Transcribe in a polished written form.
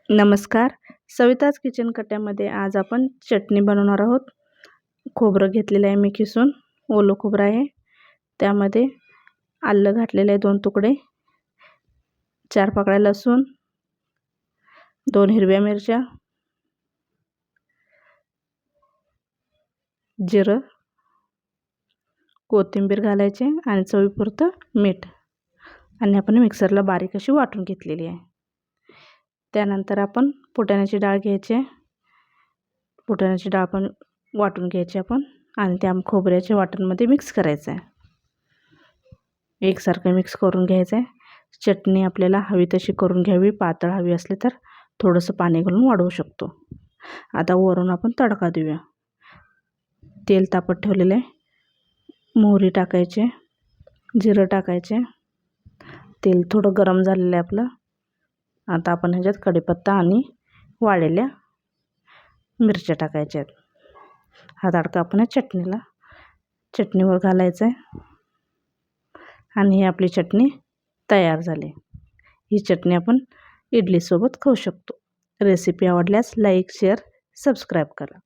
नमस्कार. सविताज किचन कट्ट्यामध्ये आज आपण चटणी बनवणार आहोत. खोबरं घेतलेलं आहे मी किसून, ओलं खोबरं आहे. त्यामध्ये आलं घातलेलं आहे 2 तुकडे, 4 पाकळ्या लसूण, 2 हिरव्या मिरच्या, जिरं, कोथिंबीर घालायचे आणि चवीपुरतं मीठ आणि आपण मिक्सरला बारीक अशी वाटून घेतलेली आहे. त्यानंतर आपण फुटाण्याची डाळ घ्यायची. फुटाण्याची डाळ पण वाटून घ्यायची आपण आणि त्या खोबऱ्याच्या वाटणमध्ये मिक्स करायचं आहे. एकसारखं मिक्स करून घ्यायचं आहे. चटणी आपल्याला हवी तशी करून घ्यावी. पातळ हवी असली तर थोडंसं पाणी घालून वाढवू शकतो. आता वरून आपण तडका देऊया. तेल तापत ठेवलेलं आहे. मोहरी टाकायचे, जिरं टाकायचे. तेल थोडं गरम झालेलं आहे आपलं. आता आपण ह्याच्यात कढीपत्ता आणि वाळलेल्या मिरच्या टाकायच्या आहेत. हा तडका आपण चटणीवर घालायचा आहे आणि ही आपली चटणी तयार झाली. ही चटणी आपण इडलीसोबत खाऊ शकतो. रेसिपी आवडल्यास लाईक, शेअर, सबस्क्राईब करा.